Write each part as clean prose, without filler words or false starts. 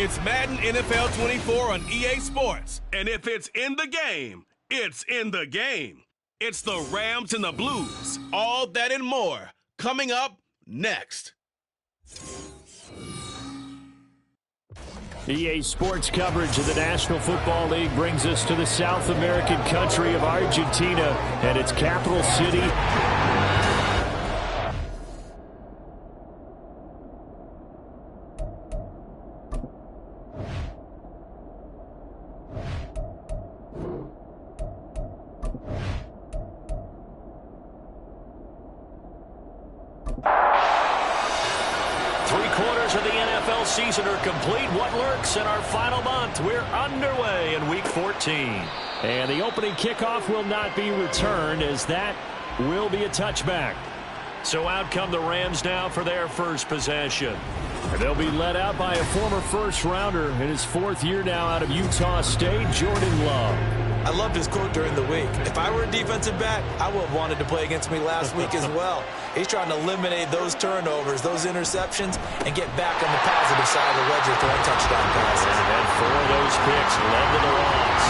It's Madden NFL 24 on EA Sports. And if it's in the game, it's in the game. It's the Rams and the Blues. All that and more coming up next. EA Sports coverage of the National Football League brings us to the South American country of Argentina and its capital city. Season are complete. What lurks in our final month? We're underway in Week 14. And the opening kickoff will not be returned, as that will be a touchback. So out come the Rams now for their first possession. And they'll be led out by a former first-rounder in his fourth year now out of Utah State, Jordan Love. I loved his quote during the week. If I were a defensive back, I would have wanted to play against me last week as well. He's trying to eliminate those turnovers, those interceptions, and get back on the positive side of the ledger throwing touchdown passes. And he had 4 of those picks led to the loss.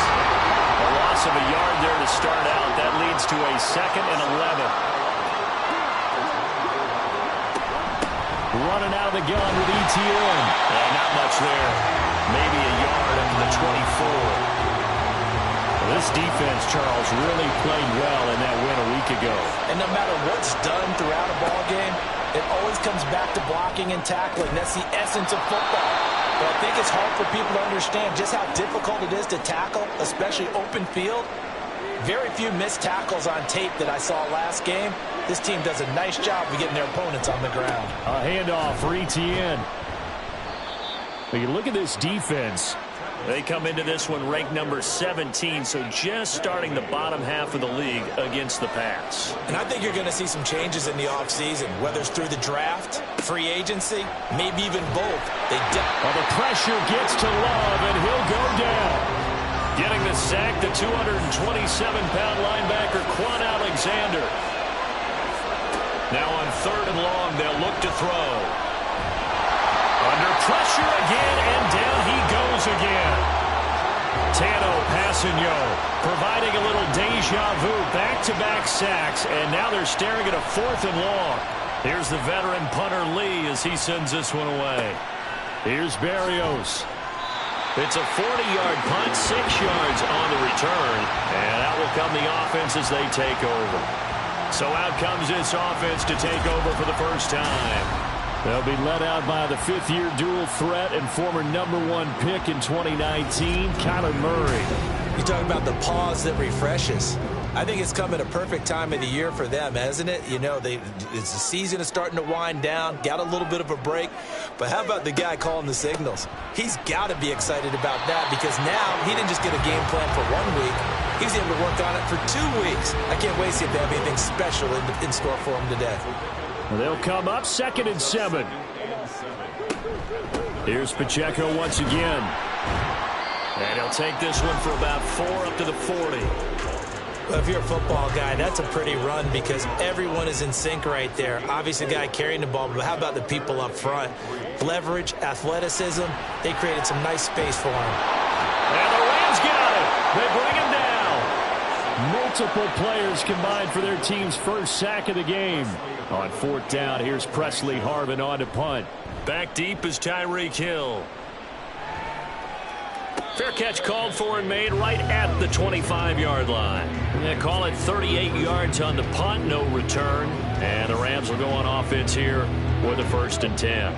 A loss of a yard there to start out. That leads to a 2nd and 11. Running out of the gun with ETN. Not much there. Maybe a yard up to the 24. This defense, Charles, really played well in that win a week ago. And no matter what's done throughout a ball game, it always comes back to blocking and tackling. That's the essence of football. But I think it's hard for people to understand just how difficult it is to tackle, especially open field. Very few missed tackles on tape that I saw last game. This team does a nice job of getting their opponents on the ground. A handoff for ETN. But you look at this defense. They come into this one ranked number 17, so just starting the bottom half of the league against the pass. And I think you're going to see some changes in the offseason, whether it's through the draft, free agency, maybe even both. Well, the pressure gets to Love, and he'll go down. Getting the sack, the 227-pound linebacker, Quan Alexander. Now on 3rd and long, they'll look to throw. Under pressure again, and down he goes again. Tano Passanio providing a little deja vu, back-to-back sacks, and now they're staring at a 4th and long. Here's the veteran punter Lee as he sends this one away. Here's Barrios. It's a 40-yard punt, 6 yards on the return, and out will come the offense as they take over. So out comes this offense to take over for the first time. They'll be led out by the 5th-year dual threat and former #1 pick in 2019, Kyler Murray. You talk about the pause that refreshes. I think it's come at a perfect time of the year for them, hasn't it? You know, the season is starting to wind down, got a little bit of a break. But how about the guy calling the signals? He's got to be excited about that because now he didn't just get a game plan for 1 week. He's able to work on it for 2 weeks. I can't wait to see if they have anything special in store for him today. They'll come up 2nd and 7. Here's Pacheco once again. And he'll take this one for about 4 up to the 40. Well, if you're a football guy, that's a pretty run because everyone is in sync right there. Obviously, the guy carrying the ball, but how about the people up front? Leverage, athleticism, they created some nice space for him. And the Rams got it. They bring him down. Multiple players combined for their team's first sack of the game. On 4th down, here's Presley Harvin on to punt. Back deep is Tyreek Hill. Fair catch called for and made right at the 25-yard line. They call it 38 yards on the punt, no return. And the Rams will go on offense here with a 1st and 10.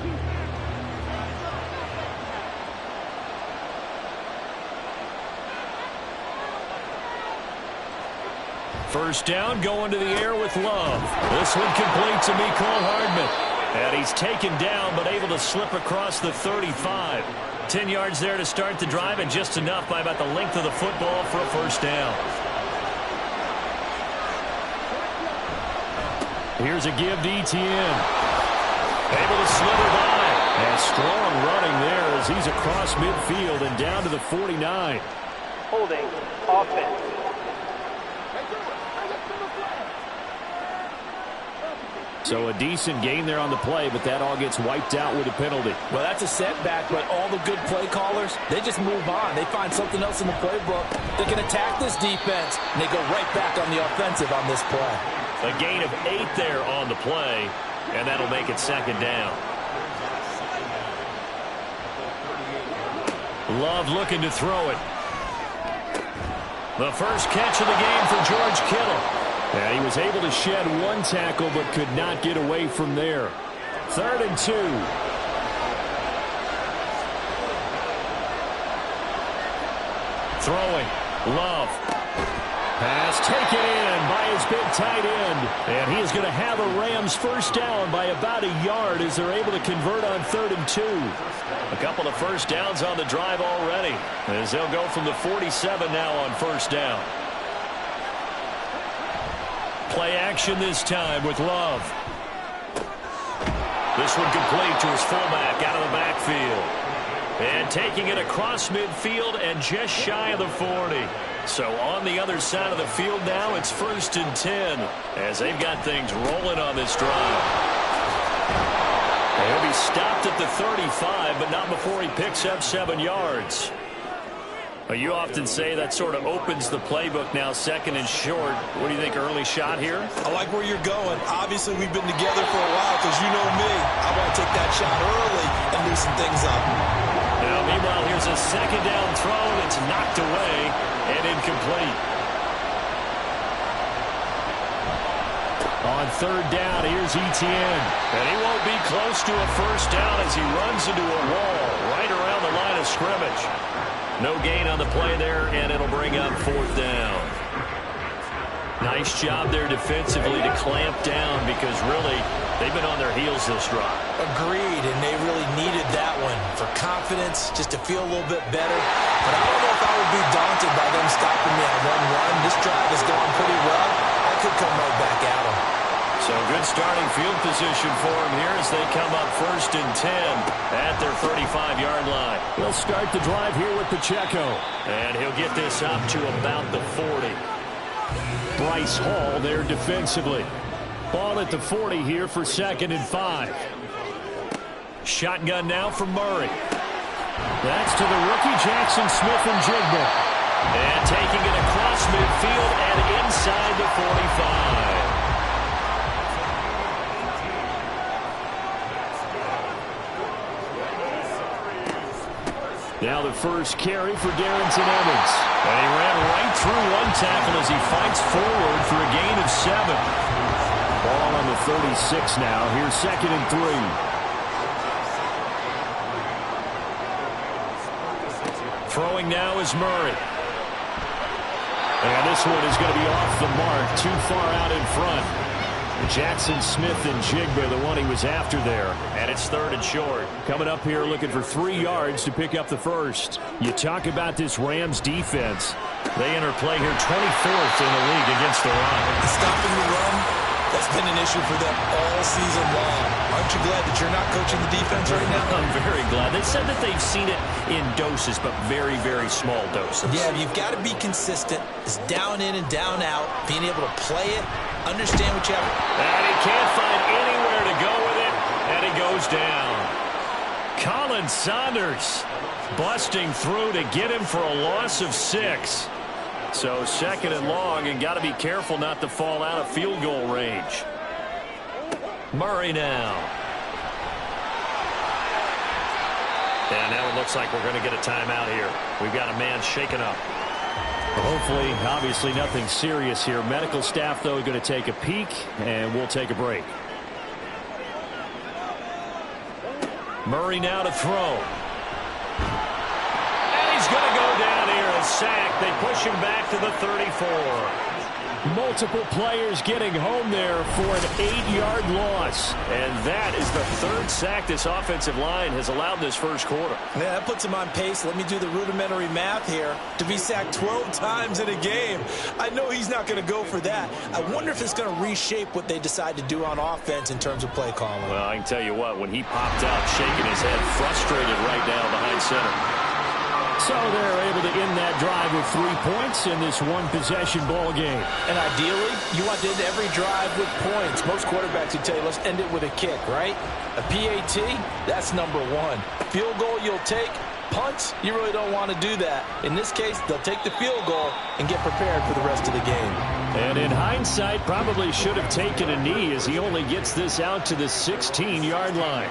First down, going to the air with Love. This one complete to Mecole Hardman. And he's taken down, but able to slip across the 35. 10 yards there to start the drive, and just enough by about the length of the football for a 1st down. Here's a give to ETN. Able to slither by. And strong running there as he's across midfield and down to the 49. Holding offense. So a decent gain there on the play, but that all gets wiped out with a penalty. Well, that's a setback, but all the good play callers, they just move on. They find something else in the playbook. They can attack this defense, and they go right back on the offensive on this play. A gain of 8 there on the play, and that'll make it second down. Love looking to throw it. The first catch of the game for George Kittle. And he was able to shed 1 tackle but could not get away from there. 3rd and 2. Throwing. Love. Pass taken in by his big tight end. And he is going to have a Rams first down by about a yard as they're able to convert on 3rd and 2. A couple of first downs on the drive already as they'll go from the 47 now on first down. Play action this time with Love. This one complete to his fullback out of the backfield. And taking it across midfield and just shy of the 40. So on the other side of the field now, it's 1st and 10 as they've got things rolling on this drive. He'll be stopped at the 35, but not before he picks up 7 yards. You often say that sort of opens the playbook now, 2nd and short. What do you think, early shot here? I like where you're going. Obviously, we've been together for a while because you know me. I want to take that shot early and loosen things up. Now, meanwhile, here's a 2nd down throw that's knocked away and incomplete. On 3rd down, here's Etienne. And he won't be close to a first down as he runs into a wall right around the line of scrimmage. No gain on the play there, and it'll bring up 4th down. Nice job there defensively to clamp down because really they've been on their heels this drive. Agreed, and they really needed that one for confidence, just to feel a little bit better. But I don't know if I would be daunted by them stopping me at 1-1. This drive is going pretty well. I could come right back at them. So good starting field position for him here as they come up 1st and 10 at their 35-yard line. He'll start the drive here with Pacheco. And he'll get this up to about the 40. Bryce Hall there defensively. Ball at the 40 here for 2nd and 5. Shotgun now from Murray. That's to the rookie Jackson Smith-Njigba. And taking it across midfield and inside the 45. Now the first carry for Darrington Evans. And he ran right through 1 tackle as he fights forward for a gain of 7. Ball on the 36 now. Here's 2nd and 3. Throwing now is Murray. And this one is going to be off the mark. Too far out in front. Jackson Smith-Njigba, the one he was after there. And it's 3rd and short. Coming up here looking for 3 yards to pick up the first. You talk about this Rams defense. They enter play here 24th in the league against the run. Stopping the run, that's been an issue for them all season long. Aren't you glad that you're not coaching the defense right now? I'm very glad. They said that they've seen it in doses, but very, very small doses. Yeah, you've got to be consistent. It's down in and down out. Being able to play it, understand what you have. And he can't find anywhere to go with it, and he goes down. Colin Saunders busting through to get him for a loss of 6. So 2nd and long, and got to be careful not to fall out of field goal range. Murray now. And now it looks like we're going to get a timeout here. We've got a man shaken up. Well, hopefully, obviously nothing serious here. Medical staff, though, going to take a peek, and we'll take a break. Murray now to throw. And he's going to go down here, a sack. They push him back to the 34. Multiple players getting home there for an 8-yard loss. And that is the 3rd sack this offensive line has allowed this first quarter. Yeah, that puts him on pace. Let me do the rudimentary math here. To be sacked 12 times in a game. I know he's not going to go for that. I wonder if it's going to reshape what they decide to do on offense in terms of play calling. Well, I can tell you what, when he popped out shaking his head, frustrated right now behind center. So they're able to end that drive with 3 points in this one-possession ball game. And ideally, you want to end every drive with points. Most quarterbacks would tell you, let's end it with a kick, right? A PAT, that's number one. Field goal you'll take. Punts, you really don't want to do that. In this case, they'll take the field goal and get prepared for the rest of the game. And in hindsight, probably should have taken a knee as he only gets this out to the 16-yard line.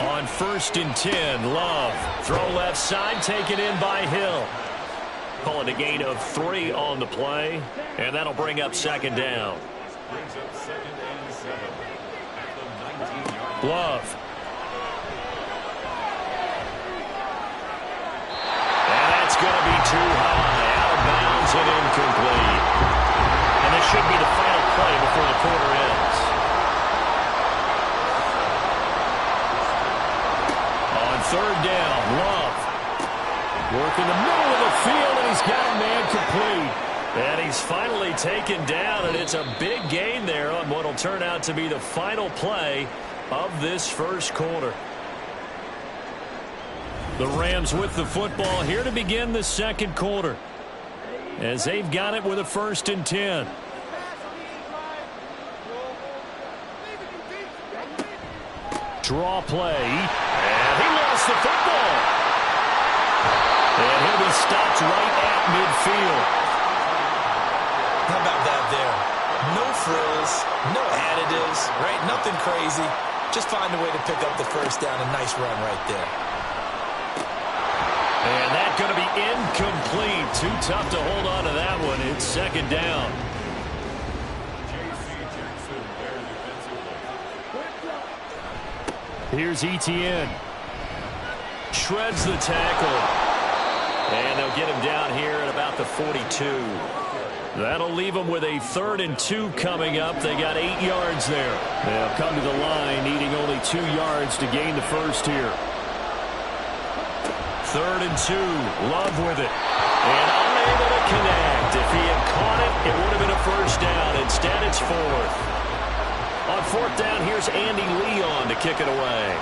On 1st and 10, Love. Throw left side, taken in by Hill. Calling a gain of 3 on the play, and that'll bring up 2nd down. Love. And that's going to be too high. Out of bounds and incomplete. And this should be the final play before the quarter ends. On 3rd down, Love. Working the middle of the field, and he's got a man complete. And he's finally taken down, and it's a big gain there on what will turn out to be the final play of this first quarter. The Rams with the football here to begin the second quarter, as they've got it with a 1st and 10. Draw play, and he lost the football. And he'll be stopped right at midfield. How about that there? No frills, no additives, right? Nothing crazy. Just find a way to pick up the 1st down. A nice run right there. And that's going to be incomplete. Too tough to hold on to that one. It's 2nd down. Here's Etienne. Shreds the tackle. And they'll get him down here at about the 42. That'll leave them with a 3rd and 2 coming up. They got 8 yards there. They'll come to the line needing only 2 yards to gain the first here. 3rd and 2. Love with it. And unable to connect. If he had caught it, it would have been a 1st down. Instead, it's 4th. On 4th down, here's Andy Leon to kick it away.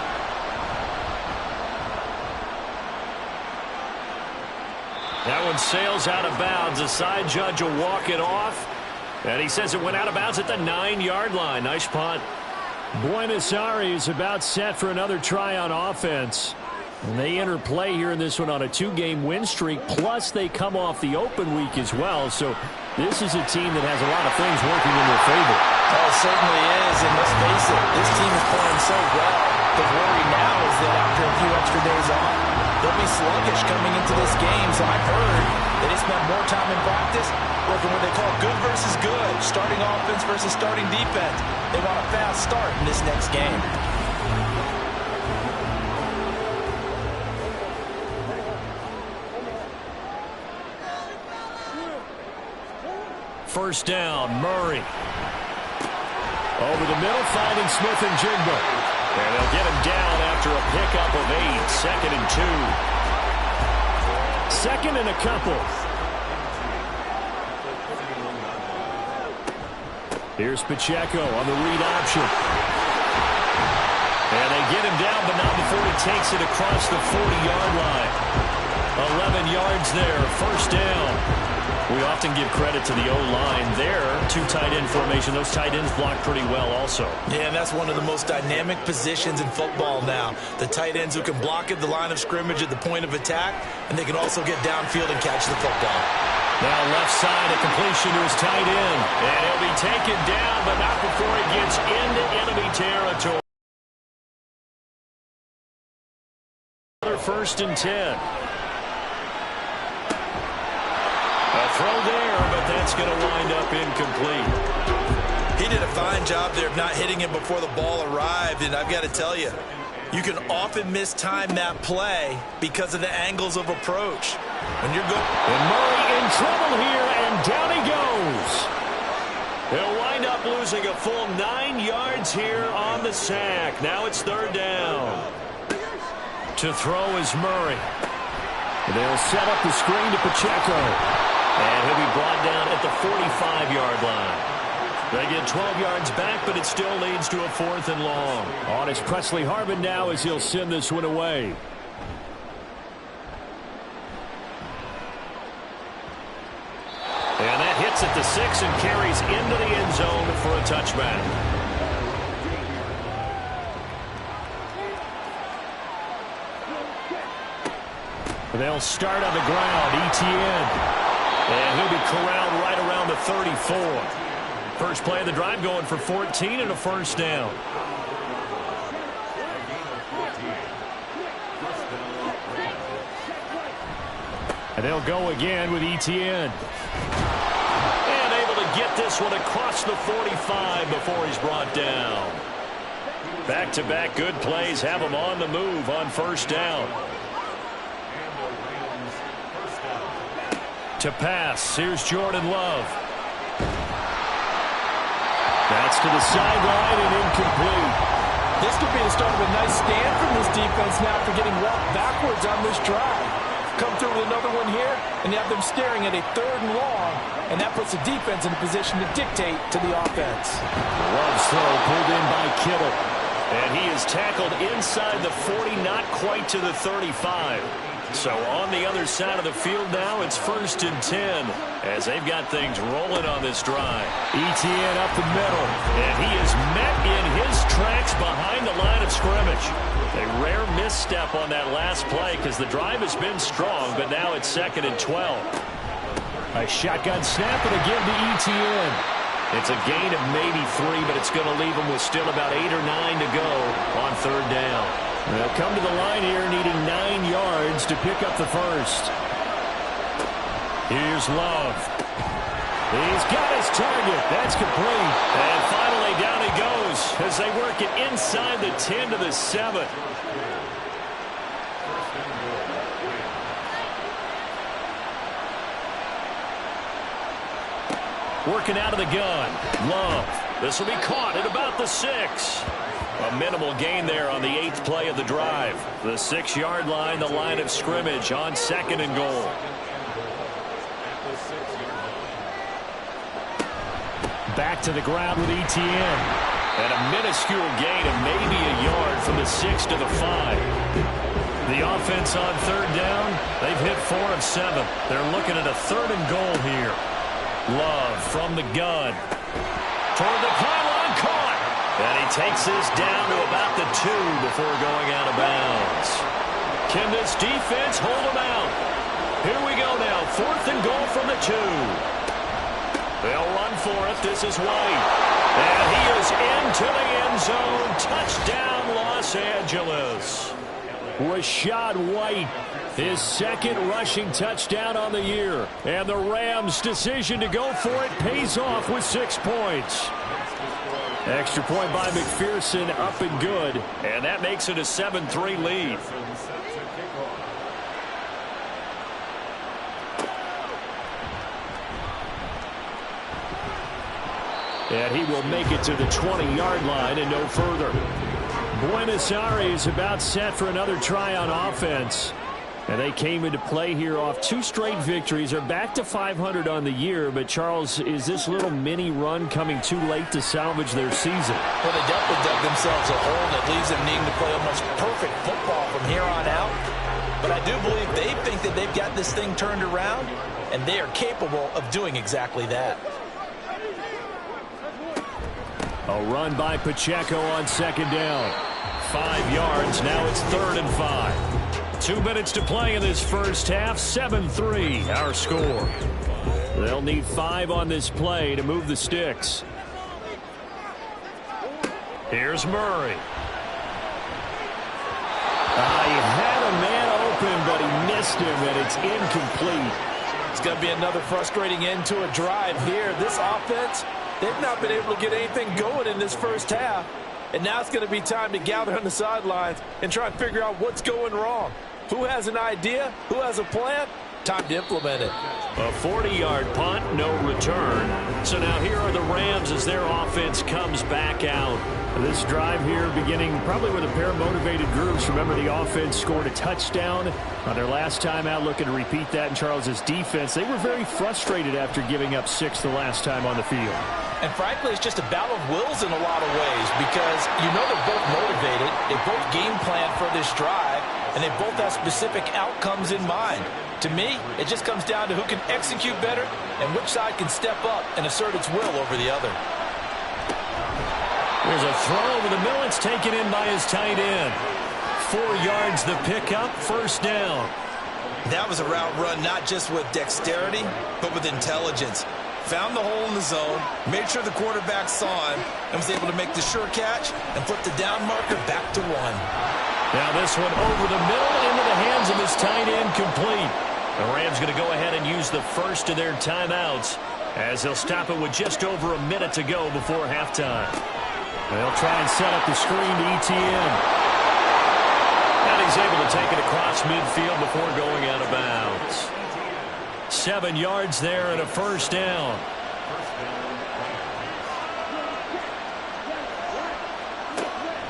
That one sails out of bounds. The side judge will walk it off. And he says it went out of bounds at the 9-yard line. Nice punt. Buenos Aires about set for another try on offense. And they enter play here in this one on a 2-game win streak. Plus, they come off the open week as well. So this is a team that has a lot of things working in their favor. Oh, it certainly is. And let's face it, this team is playing so well. The worry now is that after a few extra days off, they'll be sluggish coming into this game. So I've heard that they spent more time in practice working what they call good versus good, starting offense versus starting defense. They want a fast start in this next game. First down, Murray. Over the middle, finding Smith and Jigba. And they'll get him down after a pickup of 8. 2nd and 2. 2nd and a couple. Here's Pacheco on the read option. And they get him down, but not before he takes it across the 40-yard line. 11 yards there, 1st down. We often give credit to the O-line there. 2 tight end formation. Those tight ends block pretty well also. Yeah, and that's one of the most dynamic positions in football now. The tight ends who can block at the line of scrimmage at the point of attack, and they can also get downfield and catch the football. Now left side, a completion to his tight end. And he'll be taken down, but not before he gets into enemy territory. Another 1st and 10. Throw there, but that's going to wind up incomplete. He did a fine job there of not hitting him before the ball arrived, and I've got to tell you, you can often mistime that play because of the angles of approach. When you're going, and Murray in trouble here, and down he goes. He'll wind up losing a full 9 yards here on the sack. Now it's 3rd down. To throw is Murray. They'll set up the screen to Pacheco. And he'll be brought down at the 45-yard line. They get 12 yards back, but it still leads to a 4th and long. On is Presley Harvin now as he'll send this one away. And that hits at the 6 and carries into the end zone for a touchback. They'll start on the ground. Etienne. And he'll be corralled right around the 34. First play of the drive going for 14 and a first down. And they'll go again with Etienne. And able to get this one across the 45 before he's brought down. Back-to-back good plays have him on the move on first down. To pass, here's Jordan Love. That's to the sideline and incomplete. This could be the start of a nice stand from this defense now for getting walked backwards on this drive. Come through with another one here, and you have them staring at a 3rd and long, and that puts the defense in a position to dictate to the offense. Love's throw pulled in by Kittle. And he is tackled inside the 40, not quite to the 35. So on the other side of the field now, it's 1st and 10 as they've got things rolling on this drive. Etienne up the middle. And he is met in his tracks behind the line of scrimmage. A rare misstep on that last play because the drive has been strong, but now it's 2nd and 12. A shotgun snap and a give to Etienne. It's a gain of maybe 3, but it's going to leave him with still about 8 or 9 to go on 3rd down. They'll come to the line here needing 9 yards to pick up the first. Here's Love. He's got his target. That's complete. And finally down he goes as they work it inside the 10 to the 7. Working out of the gun. Love. This will be caught at about the 6. A minimal gain there on the 8th play of the drive. The 6-yard line, the line of scrimmage on 2nd and goal. Back to the ground with Etienne. And a minuscule gain of maybe a yard from the 6 to the 5. The offense on 3rd down, they've hit 4 of 7. They're looking at a 3rd and goal here. Love from the gun. Toward the pylon, caught. And he takes this down to about the 2 before going out of bounds. Can this defense hold him out? Here we go now. 4th and goal from the 2. They'll run for it. This is White. And he is into the end zone. Touchdown, Los Angeles. Rachaad White, his 2nd rushing touchdown on the year. And the Rams' decision to go for it pays off with 6 points. Extra point by McPherson, up and good. And that makes it a 7-3 lead. And he will make it to the 20-yard line and no further. Buenos Aires about set for another try on offense. And they came into play here off 2 straight victories. They're back to 500 on the year. But, Charles, is this little mini run coming too late to salvage their season? Well, they definitely dug themselves a hole that leaves them needing to play almost perfect football from here on out. But I do believe they think that they've got this thing turned around, and they are capable of doing exactly that. A run by Pacheco on 2nd down. 5 yards. Now it's 3rd and 5. 2 minutes to play in this first half. 7-3 our score. They'll need 5 on this play to move the sticks. Here's Murray. He had a man open, but he missed him, and it's incomplete. It's going to be another frustrating end to a drive here. This offense, they've not been able to get anything going in this first half. And now it's going to be time to gather on the sidelines and try and figure out what's going wrong. Who has an idea? Who has a plan? Time to implement it. A 40-yard punt, no return. So now here are the Rams as their offense comes back out. This drive here beginning probably with a pair of motivated groups. Remember, the offense scored a touchdown on their last time out, looking to repeat that in Charles's defense. They were very frustrated after giving up 6 the last time on the field. And frankly, it's just a battle of wills in a lot of ways because you know they're both motivated. They both game plan for this drive, and they both have specific outcomes in mind. To me, it just comes down to who can execute better and which side can step up and assert its will over the other. There's a throw over the middle. It's taken in by his tight end. 4 yards the pickup, first down. That was a route run not just with dexterity, but with intelligence. Found the hole in the zone, made sure the quarterback saw him, and was able to make the sure catch and flip the down marker back to 1. Now this one over the middle into the hands of his tight end, complete. The Rams going to go ahead and use the first of their timeouts as they'll stop it with just over a minute to go before halftime. They'll try and set up the screen to ETN. And he's able to take it across midfield before going out of bounds. 7 yards there and a first down.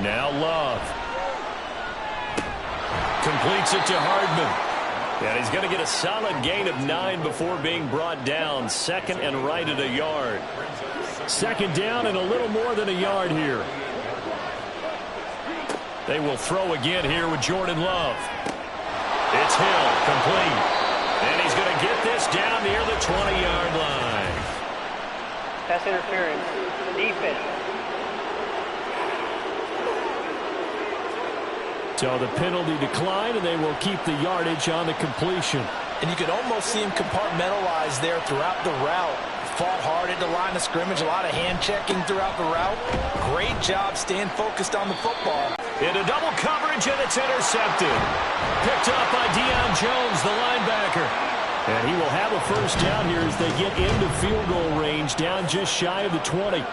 Now Love. Completes it to Hardman. And he's going to get a solid gain of 9 before being brought down. Second and right at a yard. Second down and a little more than a yard here. They will throw again here with Jordan Love. It's Hill, complete. And he's going to get this down near the 20-yard line. Pass interference. Defense. So the penalty declined, and they will keep the yardage on the completion. And you could almost see him compartmentalize there throughout the route. Fought hard at the line of scrimmage, a lot of hand-checking throughout the route. Great job staying focused on the football. Into double coverage, and it's intercepted. Picked up by Deion Jones, the linebacker. And he will have a first down here as they get into field goal range, down just shy of the 20.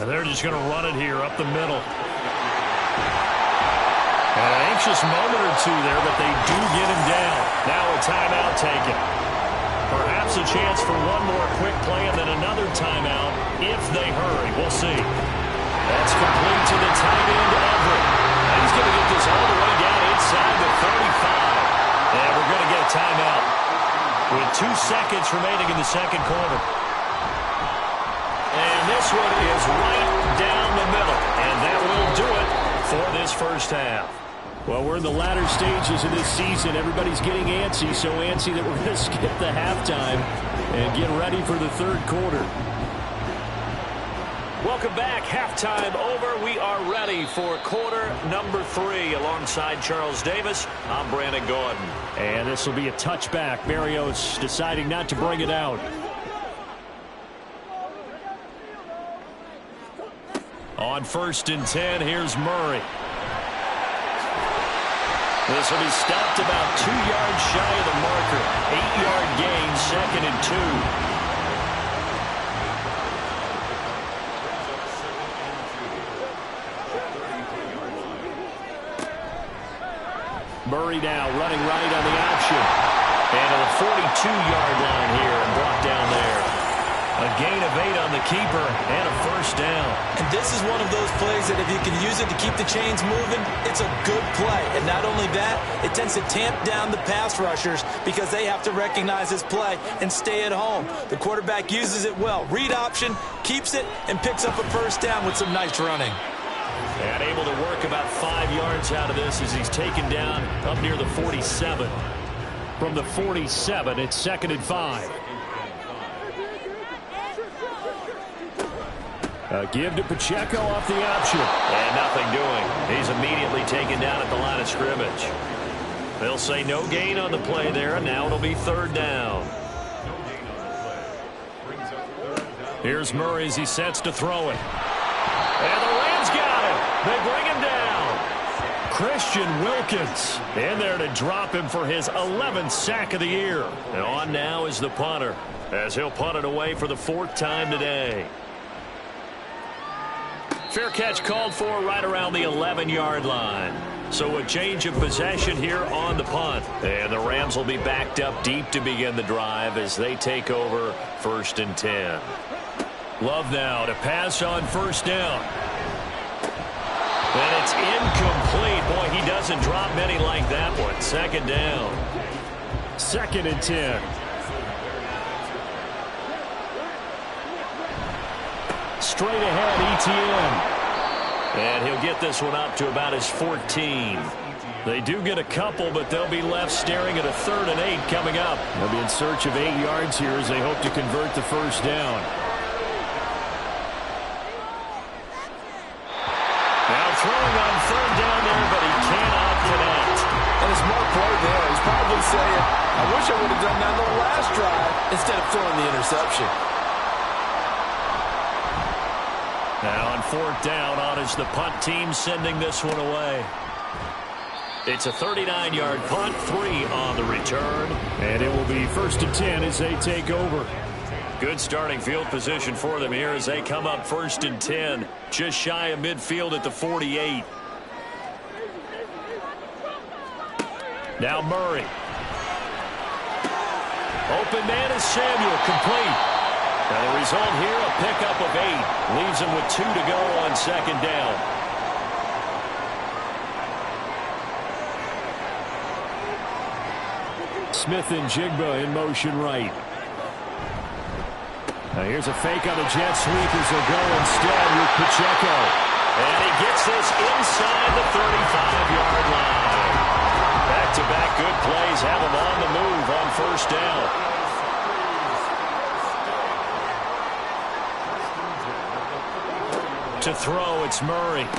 And they're just going to run it here up the middle. An anxious moment or two there, but they do get him down. Now a timeout taken. Perhaps a chance for one more quick play and then another timeout if they hurry. We'll see. That's complete to the tight end, Everett. And he's going to get this all the way down inside the 35. And we're going to get a timeout with 2 seconds remaining in the second quarter. And this one is right down the middle. And that will do it for this first half. Well, we're in the latter stages of this season. Everybody's getting antsy, so antsy that we're going to skip the halftime and get ready for the third quarter. Welcome back. Halftime over. We are ready for quarter number 3 alongside Charles Davis. I'm Brandon Gordon. And this will be a touchback. Berrios deciding not to bring it out. On 1st and 10, here's Murray. This will be stopped about 2 yards shy of the marker. 8-yard gain, 2nd and 2. Murray now running right on the option. And to the 42-yard line here and brought down there. A gain of 8 on the keeper and a first down. And this is one of those plays that if you can use it to keep the chains moving, it's a good play. And not only that, it tends to tamp down the pass rushers because they have to recognize this play and stay at home. The quarterback uses it well. Read option, keeps it, and picks up a first down with some nice running. And able to work about 5 yards out of this as he's taken down up near the 47. From the 47, it's 2nd and 5. Give to Pacheco off the option. And nothing doing. He's immediately taken down at the line of scrimmage. They'll say no gain on the play there, and now it'll be 3rd down. Here's Murray as he sets to throw it. And the Rams got him. They bring him down. Christian Wilkins in there to drop him for his 11th sack of the year. And on now is the punter as he'll punt it away for the 4th time today. Fair catch called for right around the 11-yard line. So a change of possession here on the punt. And the Rams will be backed up deep to begin the drive as they take over 1st and 10. Love now to pass on 1st down. And it's incomplete. Boy, he doesn't drop many like that one. 2nd down. 2nd and 10. Straight ahead, Etienne. And he'll get this one up to about his 14. They do get a couple, but they'll be left staring at a 3rd and 8 coming up. They'll be in search of 8 yards here as they hope to convert the 1st down. Now throwing on 3rd down there, but he cannot connect. And a smart play there. He's probably saying, I wish I would have done that on the last drive instead of throwing the interception. Now on 4th down, on is the punt team sending this one away. It's a 39-yard punt, 3 on the return. And it will be 1st and 10 as they take over. Good starting field position for them here as they come up 1st and 10. Just shy of midfield at the 48. Now Murray. Open man is Samuel, complete. And the result here, a pickup of 8. Leaves him with 2 to go on 2nd down. Smith-Njigba in motion right. Now here's a fake on the jet sweep as they'll go instead with Pacheco. And he gets this inside the 35-yard line. Back-to-back good plays have him on the move on 1st down. To throw, it's Murray.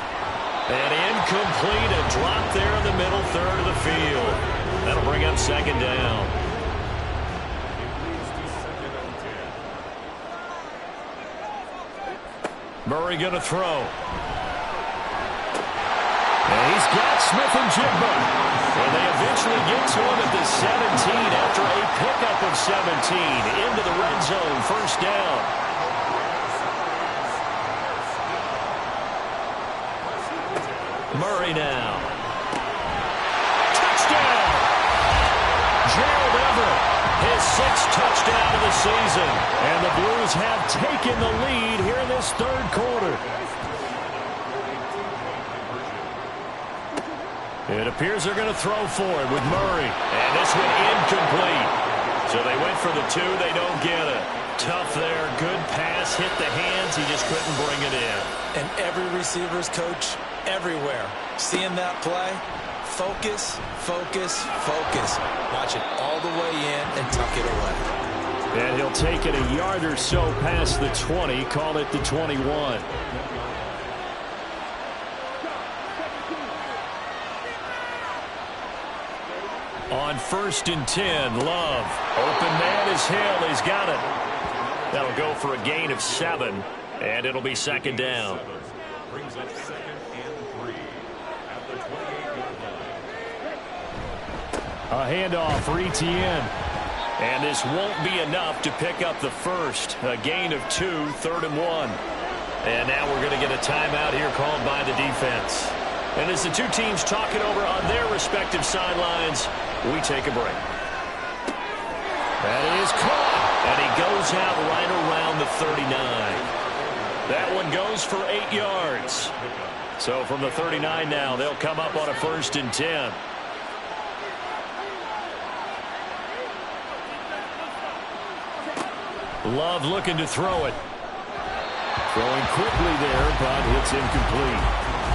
And incomplete, a drop there in the middle 3rd of the field. That'll bring up 2nd down. Murray going to throw. And he's got Smith-Njigba. And they eventually get to him at the 17 after a pickup of 17 into the red zone, 1st down. Murray now. Touchdown! Gerald Everett, his 6th touchdown of the season. And the Blues have taken the lead here in this 3rd quarter. It appears they're going to throw for it with Murray. And this one incomplete. So they went for the 2. They don't get it. Tough there. Good pass. Hit the hands. He just couldn't bring it in. And every receiver's coach everywhere. Seeing that play, focus, focus, focus. Watch it all the way in and tuck it away. And he'll take it a yard or so past the 20, call it the 21. On 1st and 10, Love. Open man is Hill. He's got it. That'll go for a gain of 7, and it'll be 2nd down. Brings it 2nd and 3 at the 28-yard line. A handoff for Etienne. And this won't be enough to pick up the 1st. A gain of 2, 3rd and 1. And now we're going to get a timeout here called by the defense. And as the two teams talk it over on their respective sidelines, we take a break. That is caught. And he goes out right around the 39. That one goes for 8 yards. So from the 39 now, they'll come up on a 1st and 10. Love looking to throw it. Throwing quickly there, but it's incomplete.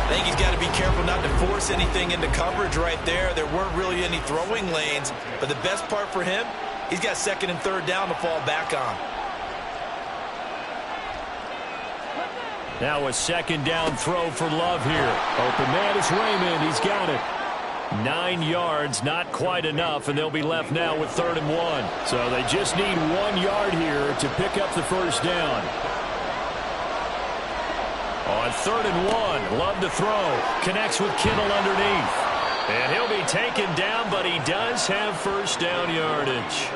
I think he's got to be careful not to force anything into coverage right there. There weren't really any throwing lanes, but the best part for him, he's got 2nd and 3rd down to fall back on. Now a 2nd down throw for Love here. Open man is Raymond. He's got it. 9 yards, not quite enough, and they'll be left now with 3rd and 1. So they just need 1 yard here to pick up the 1st down. On 3rd and 1, Love to throw. Connects with Kittle underneath. And he'll be taken down, but he does have 1st down yardage.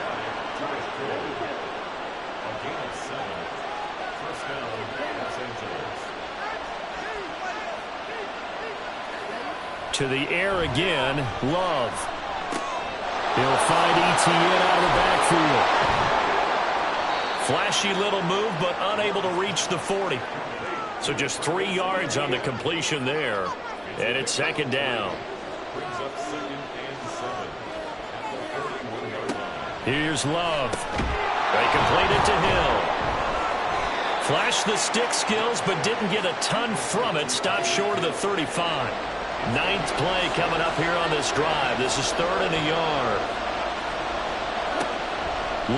To the air again, Love. He'll find Etienne out of the backfield. Flashy little move, but unable to reach the 40. So just 3 yards on the completion there. And it's second down. Brings up 2nd and 7 at the 31-yard line. Here's Love. They complete it to Hill. Flashed the stick skills, but didn't get a ton from it. Stopped short of the 35. 9th play coming up here on this drive. This is 3rd and a yard.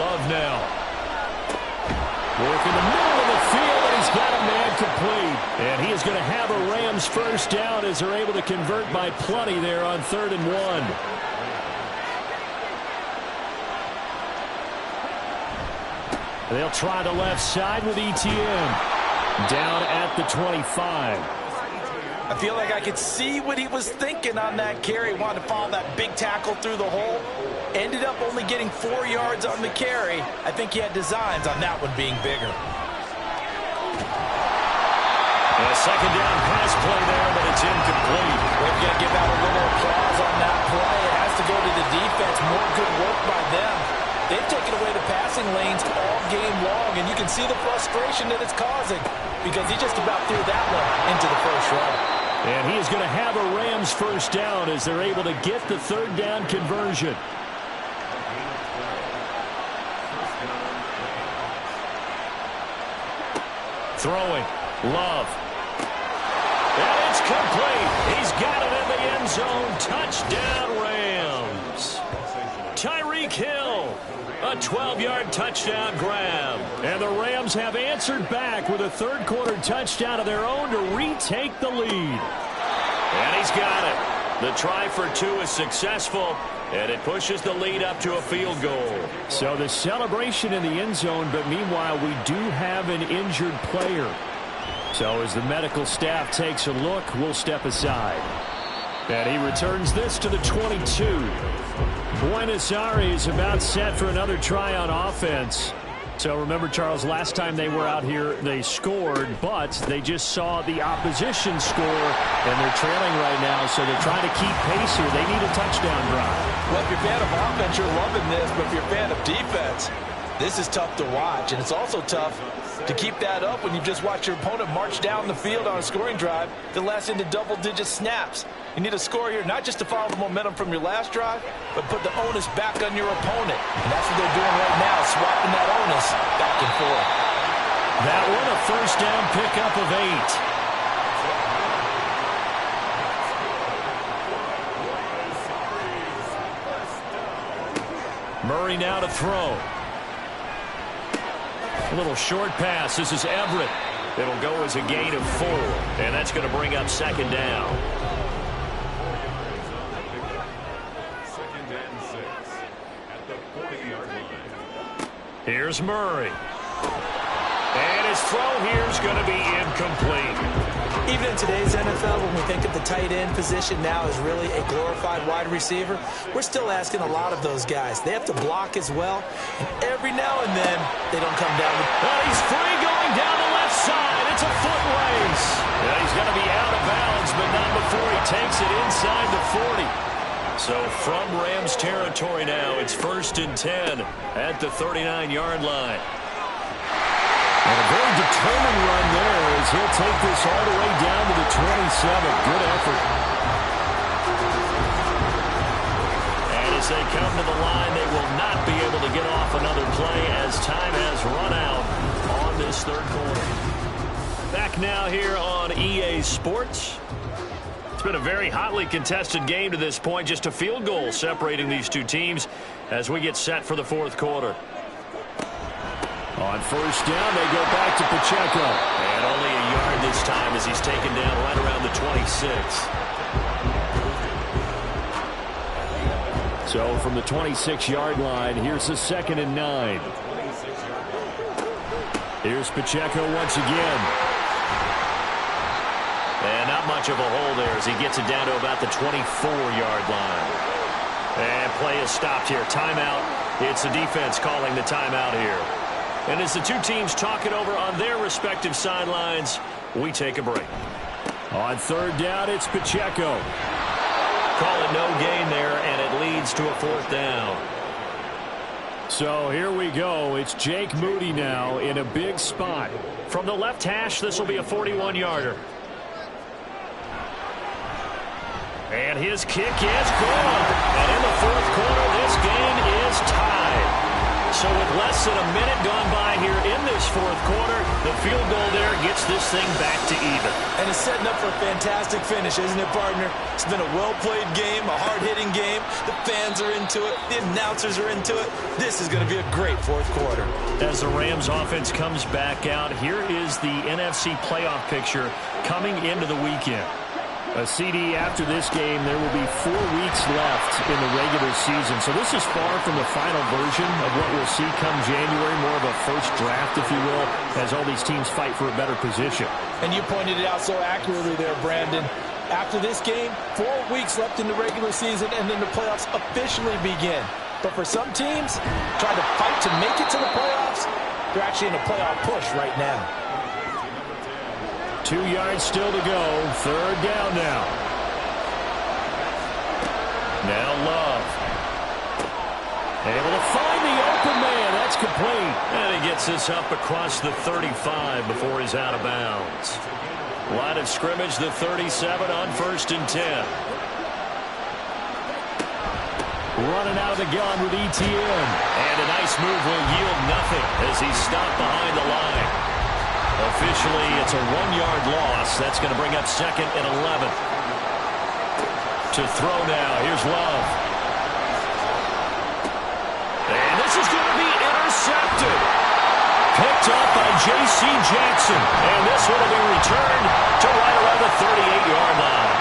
Love now. Working the middle of the field, and he's got a man complete. And he is going to have a Rams first down as they're able to convert by plenty there on 3rd and 1. They'll try the left side with Etienne. Down at the 25. I feel like I could see what he was thinking on that carry. Wanted to follow that big tackle through the hole. Ended up only getting 4 yards on the carry. I think he had designs on that one being bigger. And a second down pass play there, but it's incomplete. We've got to give out a little applause on that play. It has to go to the defense. More good work by them. They've taken away the passing lanes all game long, and you can see the frustration that it's causing because he just about threw that one into the first row. And he is going to have a Rams first down as they're able to get the 3rd down conversion. Throwing. Love. And it's complete. He's got it in the end zone. Touchdown, Rams. Tyreek Hill. A 12-yard touchdown grab. And the Rams have answered back with a 3rd quarter touchdown of their own to retake the lead. And he's got it. The try for 2 is successful, and it pushes the lead up to a field goal. So the celebration in the end zone, but meanwhile we do have an injured player. So as the medical staff takes a look, we'll step aside. And he returns this to the 22. Buenos Aires about set for another try on offense. So remember, Charles, last time they were out here, they scored, but they just saw the opposition score, and they're trailing right now, so they're trying to keep pace here. They need a touchdown drive. Well, if you're a fan of offense, you're loving this, but if you're a fan of defense, this is tough to watch, and it's also tough to keep that up when you've just watched your opponent march down the field on a scoring drive that lasts into double-digit snaps. You need a score here, not just to follow the momentum from your last drive, but put the onus back on your opponent. And that's what they're doing right now, swapping that onus back and forth. That one a first down pickup of 8. Murray now to throw. A little short pass. This is Everett. It'll go as a gain of 4, and that's going to bring up 2nd down. 2nd and 6 at the 40-yard line. Here's Murray. And his throw here is going to be incomplete. Even in today's NFL, when we think of the tight end position now as really a glorified wide receiver, we're still asking a lot of those guys. They have to block as well, and every now and then they don't come down. Well, he's free going down the left side. It's a foot race. Yeah, he's going to be out of bounds, but not before he takes it inside the 40. So from Rams territory now, it's 1st and 10 at the 39-yard line. And a very determined run there as he'll take this all the way down to the 27. Good effort. And as they come to the line, they will not be able to get off another play as time has run out on this 3rd quarter. Back now here on EA Sports. It's been a very hotly contested game to this point. Just a field goal separating these two teams as we get set for the 4th quarter. On first down, they go back to Pacheco. And only a yard this time as he's taken down right around the 26. So from the 26-yard line, here's the 2nd and 9. Here's Pacheco once again. And not much of a hole there as he gets it down to about the 24-yard line. And play is stopped here. Timeout. It's the defense calling the timeout here. And as the two teams talk it over on their respective sidelines, we take a break. On 3rd down, it's Pacheco. gets to a 4th down. So here we go. It's Jake Moody now in a big spot. From the left hash, this will be a 41-yarder. And his kick is good. And in the 4th quarter, this game is tied. So with less than a minute gone by here in this 4th quarter, the field goal there gets this thing back to even. And it's setting up for a fantastic finish, isn't it, partner? It's been a well-played game, a hard-hitting game. The fans are into it. The announcers are into it. This is going to be a great 4th quarter. As the Rams offense comes back out, here is the NFC playoff picture coming into the weekend. A CD after this game, there will be 4 weeks left in the regular season. So this is far from the final version of what we'll see come January, more of a first draft, if you will, as all these teams fight for a better position. And you pointed it out so accurately there, Brandon. After this game, 4 weeks left in the regular season, and then the playoffs officially begin. But for some teams, trying to fight to make it to the playoffs, they're actually in a playoff push right now. 2 yards still to go. 3rd down now. Now Love. Able to find the open man. That's complete. And he gets this up across the 35 before he's out of bounds. Line of scrimmage, the 37 on 1st and 10. Running out of the gun with ETN. And a nice move will yield nothing as he's stopped behind the line. Officially, it's a 1-yard loss. That's going to bring up 2nd and 11. To throw now. Here's Love. And this is going to be intercepted. Picked up by J.C. Jackson. And this one will be returned to right around the 38-yard line.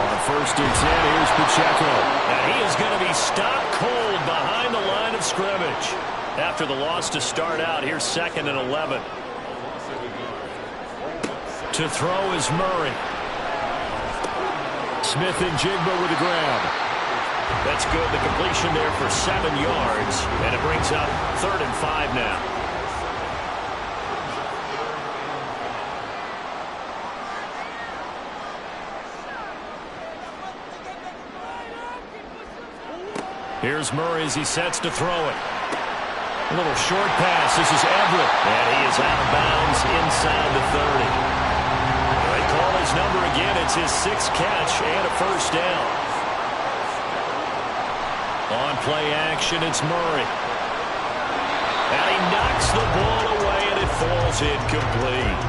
On 1st and 10, here's Pacheco. And he is going to be stopped cold behind the line of scrimmage. After the loss to start out, here's 2nd and 11. To throw is Murray. Smith and Jigba with the grab. That's good. The completion there for 7 yards. And it brings up 3rd and 5 now. Here's Murray as he sets to throw it. A little short pass. This is Everett. And he is out of bounds inside the 30. They call his number again. It's his 6th catch and a 1st down. On play action, it's Murray. And he knocks the ball away, and it falls incomplete.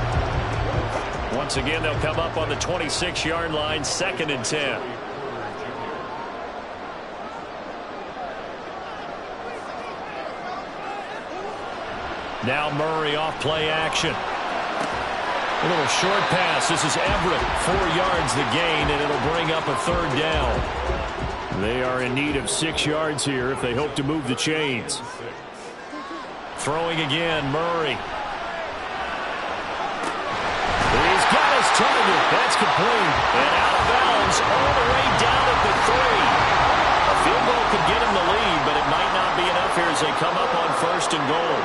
Once again, they'll come up on the 26-yard line, 2nd and 10. Now Murray off play action. A little short pass. This is Everett. 4 yards the gain, and it'll bring up a 3rd down. They are in need of 6 yards here if they hope to move the chains. Throwing again, Murray. He's got his target. That's complete. And out of bounds all the way down at the 3. A field goal could get him the lead, but it might not be enough here as they come up on 1st and goal.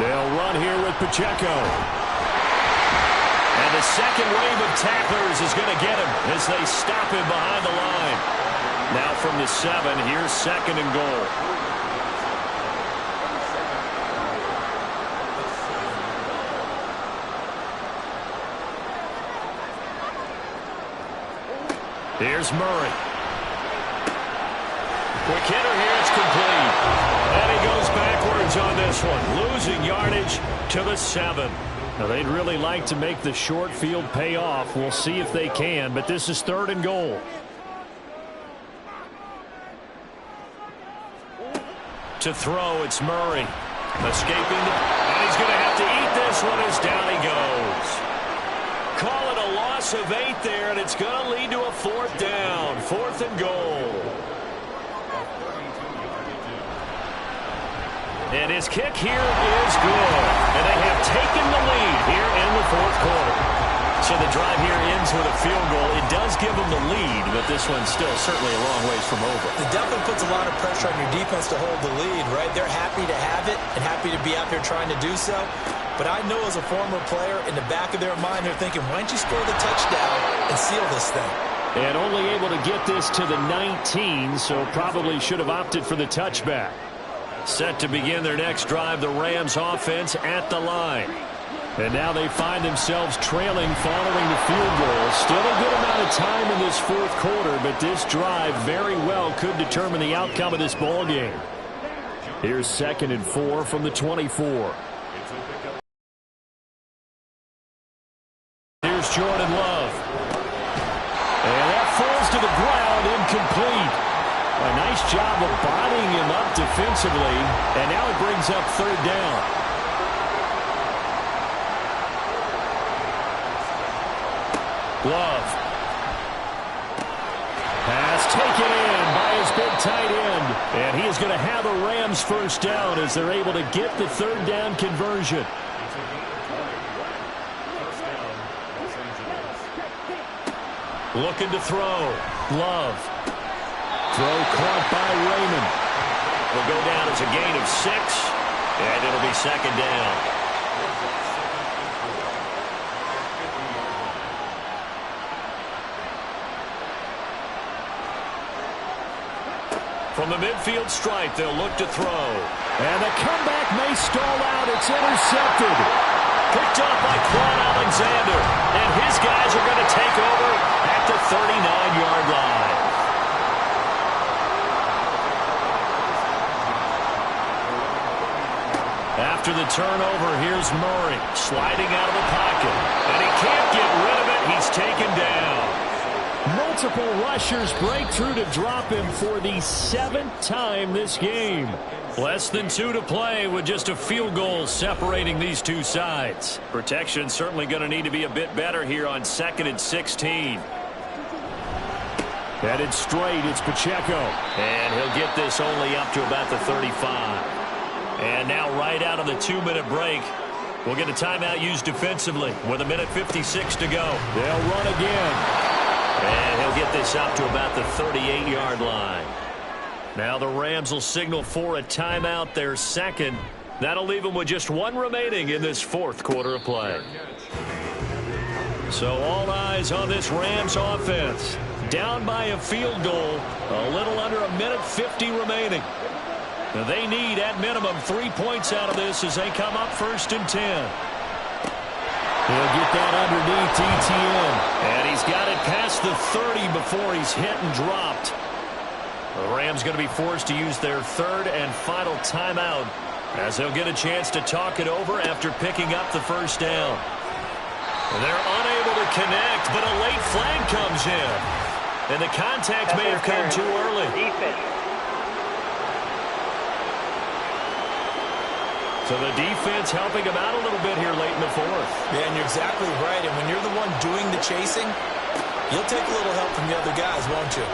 They'll run here with Pacheco. And the second wave of tacklers is going to get him as they stop him behind the line. Now from the 7, here's 2nd and goal. Here's Murray. Quick hitter here, it's complete. And he goes backwards on this one, losing yardage to the 7. Now, they'd really like to make the short field pay off. We'll see if they can, but this is 3rd and goal. To throw, it's Murray. Escaping, and he's going to have to eat this one as down he goes. Call it a loss of 8 there, and it's going to lead to a 4th down. 4th and goal. And his kick here is good. And they have taken the lead here in the 4th quarter. So the drive here ends with a field goal. It does give them the lead, but this one's still certainly a long ways from over. It definitely puts a lot of pressure on your defense to hold the lead, right? They're happy to have it and happy to be out there trying to do so. But I know as a former player, in the back of their mind, they're thinking, why don't you score the touchdown and seal this thing? And only able to get this to the 19, so probably should have opted for the touchback. Set to begin their next drive, the Rams offense at the line. And now they find themselves trailing following the field goal. Still a good amount of time in this fourth quarter, but this drive very well could determine the outcome of this ball game. Here's 2nd and 4 from the 24. Here's Jordan Love. And that falls to the ground, incomplete. A nice job of bodying him up defensively, and now it brings up 3rd down. Love. Pass taken in by his big tight end. And he is going to have a Rams first down as they're able to get the 3rd down conversion. Looking to throw. Love. Throw caught by Raymond. Will go down as a gain of 6, and it'll be 2nd down. From the midfield stripe, they'll look to throw. And the comeback may stall out. It's intercepted. Picked up by Quan Alexander. And his guys are going to take over at the 39-yard line. After the turnover, here's Murray sliding out of the pocket. And he can't get rid of it. He's taken down. Multiple rushers break through to drop him for the 7th time this game. Less than 2 to play with just a field goal separating these two sides. Protection certainly going to need to be a bit better here on 2nd and 16. Headed straight, it's Pacheco. And he'll get this only up to about the 35. And now right out of the 2-minute break, we'll get a timeout used defensively with 1:56 to go. They'll run again. And he'll get this up to about the 38-yard line. Now the Rams will signal for a timeout, their 2nd. That'll leave them with just 1 remaining in this 4th quarter of play. So all eyes on this Rams offense. Down by a field goal, a little under 1:50 remaining. Now they need, at minimum, 3 points out of this as they come up 1st and 10. He'll get that underneath ETN. And he's got it past the 30 before he's hit and dropped. The Rams going to be forced to use their 3rd and final timeout as they'll get a chance to talk it over after picking up the 1st down. And they're unable to connect, but a late flag comes in. And the contact may have come too early. So the defense helping him out a little bit here late in the 4th. Yeah, and you're exactly right. And when you're the one doing the chasing, you'll take a little help from the other guys, won't you?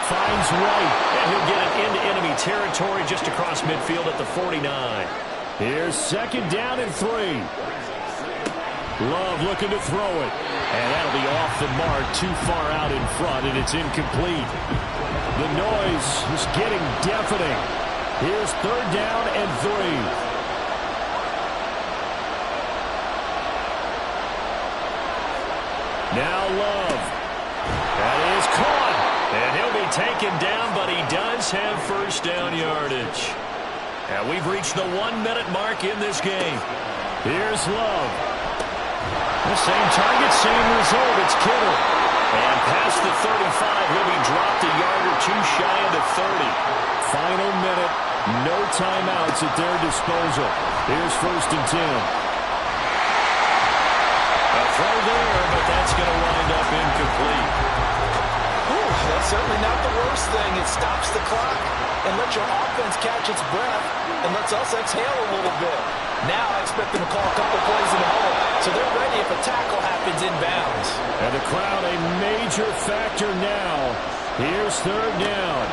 Finds White. And he'll get it into enemy territory just across midfield at the 49. Here's 2nd down and 3. Love looking to throw it. And that'll be off the mark, too far out in front, and it's incomplete. The noise is getting deafening. Here's 3rd down and 3. Now Love. That is caught. And he'll be taken down, but he does have 1st down yardage. And we've reached the 1-minute mark in this game. Here's Love. The same target, same result. It's Kittle. And past the 35, he'll be dropped a yard or 2 shy of the 30. Final minute. No timeouts at their disposal. Here's 1st and 10. A throw there, but that's going to wind up incomplete. Ooh, that's certainly not the worst thing. It stops the clock and lets your offense catch its breath and lets us exhale a little bit. Now I expect them to call a couple plays in the hole, so they're ready if a tackle happens inbounds. And the crowd a major factor now. Here's 3rd down.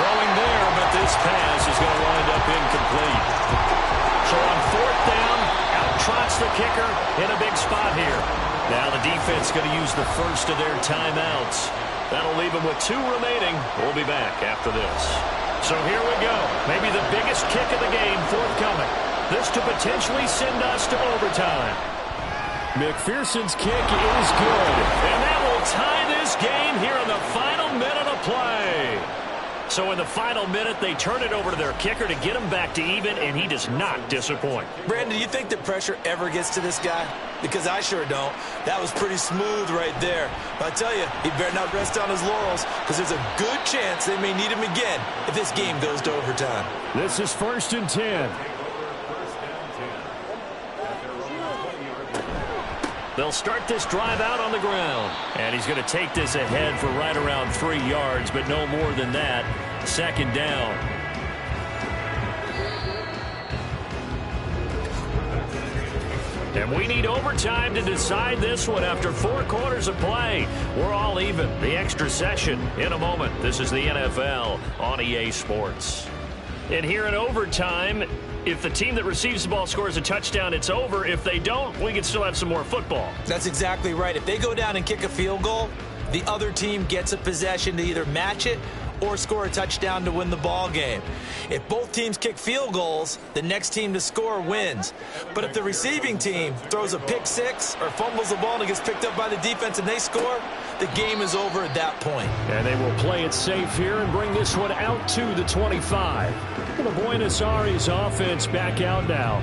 Throwing there, but this pass is going to wind up incomplete. So on 4th down, out trots the kicker in a big spot here. Now the defense going to use the first of their timeouts. That'll leave them with 2 remaining. We'll be back after this. So here we go. Maybe the biggest kick of the game forthcoming. This to potentially send us to overtime. McPherson's kick is good. And that will tie this game here in the final minute of play. So in the final minute, they turn it over to their kicker to get him back to even, and he does not disappoint. Brandon, do you think the pressure ever gets to this guy? Because I sure don't. That was pretty smooth right there. But I tell you, he better not rest on his laurels, because there's a good chance they may need him again if this game goes to overtime. This is 1st and 10. They'll start this drive out on the ground. And he's going to take this ahead for right around 3 yards, but no more than that. 2nd down. And we need overtime to decide this one after 4 quarters of play. We're all even. The extra session in a moment. This is the NFL on EA Sports. And here in overtime, if the team that receives the ball scores a touchdown, it's over. If they don't, we can still have some more football. That's exactly right. If they go down and kick a field goal, the other team gets a possession to either match it or score a touchdown to win the ball game. If both teams kick field goals, the next team to score wins. But if the receiving team throws a pick six or fumbles the ball and it gets picked up by the defense and they score, the game is over at that point. And they will play it safe here and bring this one out to the 25. And the Buenos Aires offense back out now.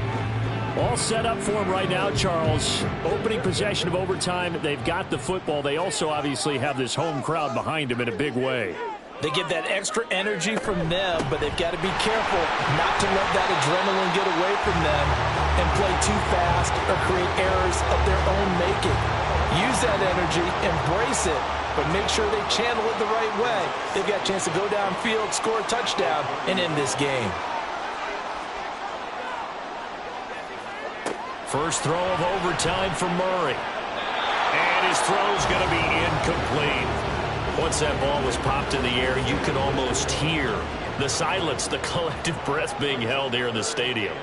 All set up for him right now, Charles. Opening possession of overtime. They've got the football. They also obviously have this home crowd behind them in a big way. They get that extra energy from them, but they've got to be careful not to let that adrenaline get away from them and play too fast or create errors of their own making. Use that energy, embrace it, but make sure they channel it the right way. They've got a chance to go downfield, score a touchdown, and end this game. First throw of overtime for Murray. And his throw's going to be incomplete. Once that ball was popped in the air, you could almost hear the silence, the collective breath being held here in the stadium.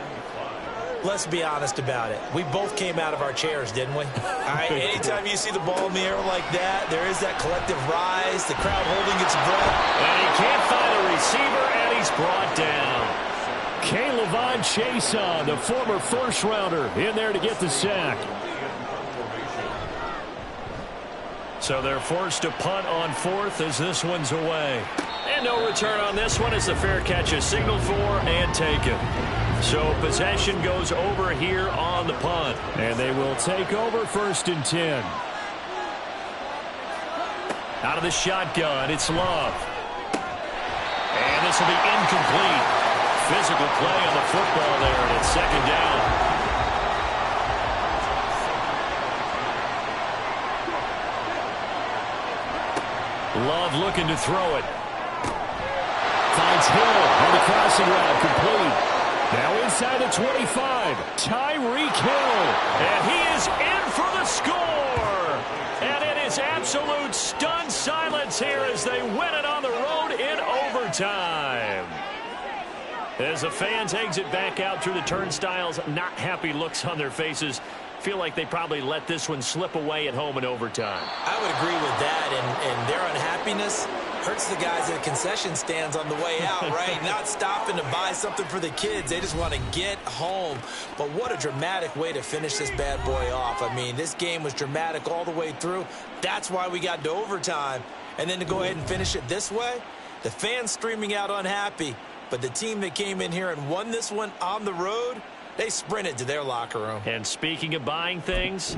Let's be honest about it. We both came out of our chairs, didn't we? All right, anytime you see the ball in the air like that, there is that collective rise, the crowd holding its breath. And he can't find a receiver, and he's brought down. K'Lavon Chaisson, the former first-rounder, in there to get the sack. So they're forced to punt on 4th as this one's away. And no return on this one as the fair catch is signaled for and taken. So possession goes over here on the punt. And they will take over 1st and 10. Out of the shotgun, it's Love. And this will be incomplete. Physical play on the football there, and it's 2nd down. Love looking to throw it. Finds Hill on the crossing route, complete. Now inside the 25, Tyreek Hill. And he is in for the score. And it is absolute stunned silence here as they win it on the road in overtime. As the fans exit back out through the turnstiles, not happy looks on their faces. Feel like they probably let this one slip away at home in overtime. I would agree with that, and their unhappiness hurts the guys at the concession stands on the way out, right? Not stopping to buy something for the kids. They just want to get home. But what a dramatic way to finish this bad boy off. I mean, this game was dramatic all the way through. That's why we got to overtime. And then to go ahead and finish it this way, the fans streaming out unhappy. But the team that came in here and won this one on the road, they sprinted to their locker room. And speaking of buying things,